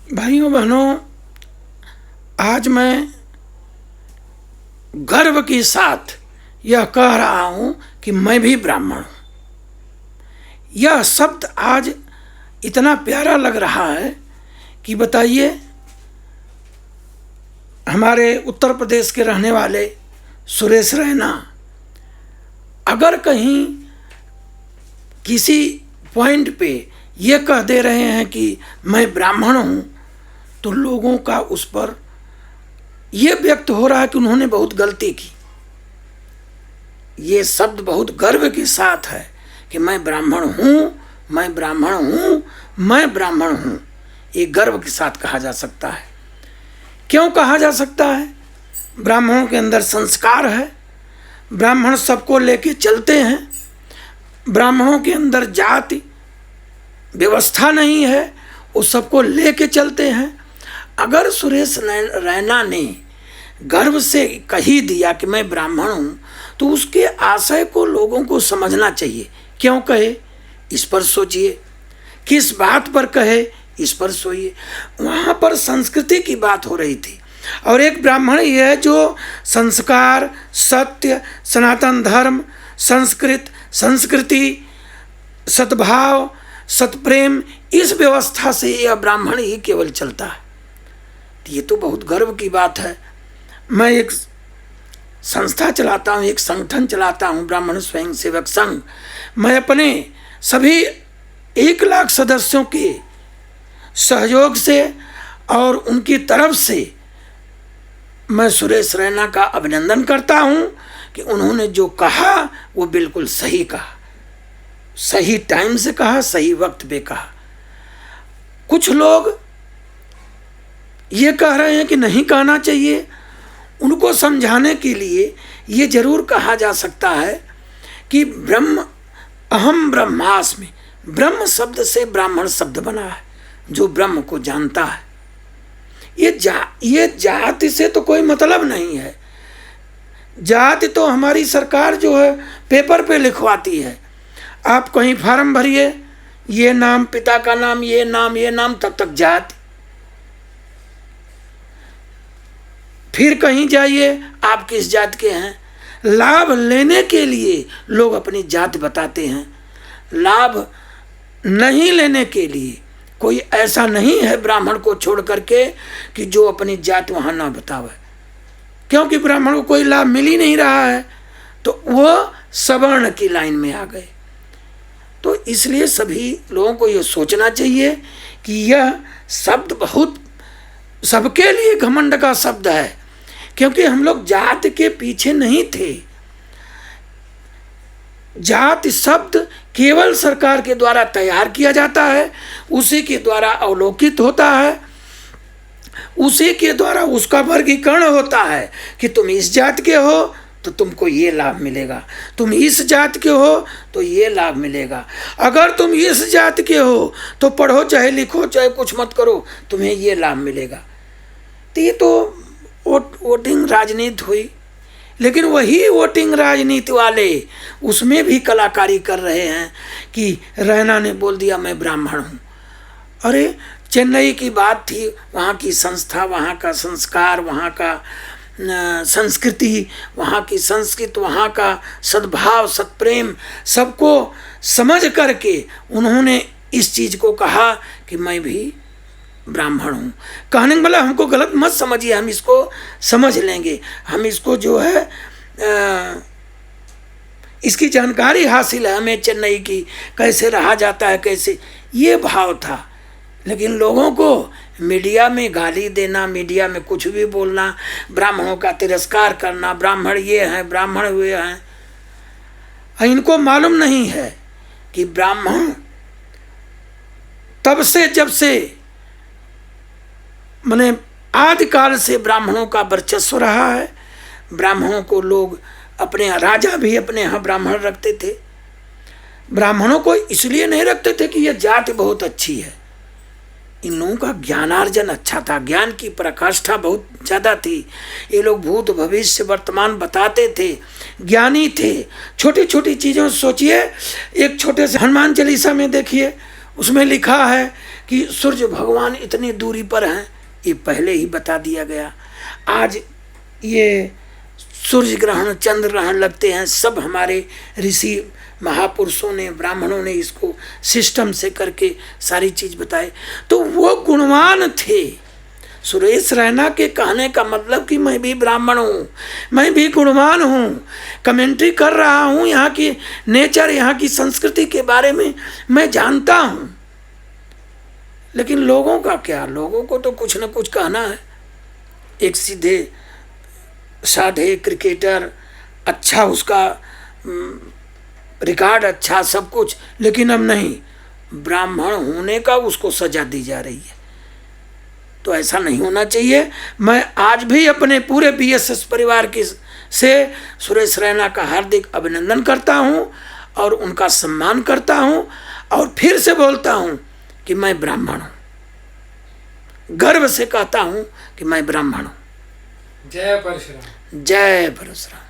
भाइयों बहनों, आज मैं गर्व के साथ यह कह रहा हूँ कि मैं भी ब्राह्मण हूँ। यह शब्द आज इतना प्यारा लग रहा है कि बताइए, हमारे उत्तर प्रदेश के रहने वाले सुरेश रैना अगर कहीं किसी पॉइंट पे ये कह दे रहे हैं कि मैं ब्राह्मण हूँ, तो लोगों का उस पर यह व्यक्त हो रहा है कि उन्होंने बहुत गलती की। ये शब्द बहुत गर्व के साथ है कि मैं ब्राह्मण हूँ, मैं ब्राह्मण हूँ, मैं ब्राह्मण हूँ। ये गर्व के साथ कहा जा सकता है। क्यों कहा जा सकता है? ब्राह्मणों के अंदर संस्कार है, ब्राह्मण सबको लेके चलते हैं, ब्राह्मणों के अंदर जाति व्यवस्था नहीं है, वो सबको लेके चलते हैं। अगर सुरेश रैना ने गर्व से कही दिया कि मैं ब्राह्मण हूँ, तो उसके आशय को लोगों को समझना चाहिए। क्यों कहे, इस पर सोचिए। किस बात पर कहे, इस पर सोचिए। वहाँ पर संस्कृति की बात हो रही थी, और एक ब्राह्मण ही है जो संस्कार, सत्य, सनातन धर्म, संस्कृति, सद्भाव, सत्प्रेम, इस व्यवस्था से यह ब्राह्मण ही केवल चलता है। ये तो बहुत गर्व की बात है। मैं एक संस्था चलाता हूँ, एक संगठन चलाता हूँ, ब्राह्मण स्वयं सेवक संघ। मैं अपने सभी 1 लाख सदस्यों के सहयोग से और उनकी तरफ से मैं सुरेश रैना का अभिनंदन करता हूँ कि उन्होंने जो कहा वो बिल्कुल सही कहा, सही टाइम से कहा, सही वक्त पे कहा। कुछ लोग ये कह रहे हैं कि नहीं कहना चाहिए। उनको समझाने के लिए ये जरूर कहा जा सकता है कि ब्रह्म अहम ब्रह्मास्मि, ब्रह्म शब्द से ब्राह्मण शब्द बना है, जो ब्रह्म को जानता है। ये जाति से तो कोई मतलब नहीं है। जाति तो हमारी सरकार जो है पेपर पे लिखवाती है। आप कहीं फार्म भरिए, ये नाम, पिता का नाम, ये नाम, तब तक जाति। फिर कहीं जाइए, आप किस जात के हैं। लाभ लेने के लिए लोग अपनी जात बताते हैं, लाभ नहीं लेने के लिए कोई ऐसा नहीं है ब्राह्मण को छोड़ करके कि जो अपनी जात वहाँ ना बतावे। क्योंकि ब्राह्मण को कोई लाभ मिल ही नहीं रहा है, तो वो सवर्ण की लाइन में आ गए। तो इसलिए सभी लोगों को ये सोचना चाहिए कि यह शब्द बहुत सबके लिए घमंड का शब्द है, क्योंकि हम लोग जात के पीछे नहीं थे। जात शब्द केवल सरकार के द्वारा तैयार किया जाता है, उसी के द्वारा अवलोकित होता है, उसी के द्वारा उसका वर्गीकरण होता है कि तुम इस जात के हो तो तुमको ये लाभ मिलेगा, तुम इस जात के हो तो ये लाभ मिलेगा, अगर तुम इस जात के हो तो पढ़ो चाहे लिखो चाहे कुछ मत करो, तुम्हें ये लाभ मिलेगा। तो ये तो वोटिंग राजनीति हुई। लेकिन वही वोटिंग राजनीति वाले उसमें भी कलाकारी कर रहे हैं कि रैना ने बोल दिया मैं ब्राह्मण हूँ। अरे चेन्नई की बात थी, वहाँ की संस्था, वहाँ का संस्कार, वहाँ का संस्कृति, वहाँ की संस्कृति, वहाँ का सद्भाव, सत्प्रेम, सबको समझ करके उन्होंने इस चीज़ को कहा कि मैं भी ब्राह्मण हूँ। कहने का मतलब हमको गलत मत समझिए, हम इसको समझ लेंगे, हम इसको जो है इसकी जानकारी हासिल है हमें चेन्नई की, कैसे रहा जाता है, कैसे, ये भाव था। लेकिन लोगों को मीडिया में गाली देना, मीडिया में कुछ भी बोलना, ब्राह्मणों का तिरस्कार करना, ब्राह्मण ये हैं, ब्राह्मण हुए हैं, इनको मालूम नहीं है कि ब्राह्मण तब से जब से माने आदिकाल से ब्राह्मणों का वर्चस्व रहा है। ब्राह्मणों को लोग अपने राजा भी अपने यहाँ ब्राह्मण रखते थे। ब्राह्मणों को इसलिए नहीं रखते थे कि यह जाति बहुत अच्छी है, इन लोगों का ज्ञानार्जन अच्छा था, ज्ञान की प्रकाष्ठा बहुत ज़्यादा थी। ये लोग भूत भविष्य वर्तमान बताते थे, ज्ञानी थे। छोटी छोटी चीज़ों सोचिए, एक छोटे से हनुमान चालीसा में देखिए, उसमें लिखा है कि सूर्य भगवान इतनी दूरी पर हैं, ये पहले ही बता दिया गया। आज ये सूर्य ग्रहण चंद्र ग्रहण लगते हैं, सब हमारे ऋषि महापुरुषों ने ब्राह्मणों ने इसको सिस्टम से करके सारी चीज बताए। तो वो गुणवान थे। सुरेश रैना के कहने का मतलब कि मैं भी ब्राह्मण हूँ, मैं भी गुणवान हूँ, कमेंट्री कर रहा हूँ, यहाँ की नेचर यहाँ की संस्कृति के बारे में मैं जानता हूँ। लेकिन लोगों का क्या, लोगों को तो कुछ न कुछ कहना है। एक सीधे साधे क्रिकेटर, अच्छा उसका रिकॉर्ड अच्छा सब कुछ, लेकिन अब नहीं, ब्राह्मण होने का उसको सजा दी जा रही है। तो ऐसा नहीं होना चाहिए। मैं आज भी अपने पूरे बीएसएस परिवार की से सुरेश रैना का हार्दिक अभिनंदन करता हूँ और उनका सम्मान करता हूँ, और फिर से बोलता हूँ कि मैं ब्राह्मण हूँ, गर्व से कहता हूँ कि मैं ब्राह्मण हूँ। जय परशुराम। जय परशुराम।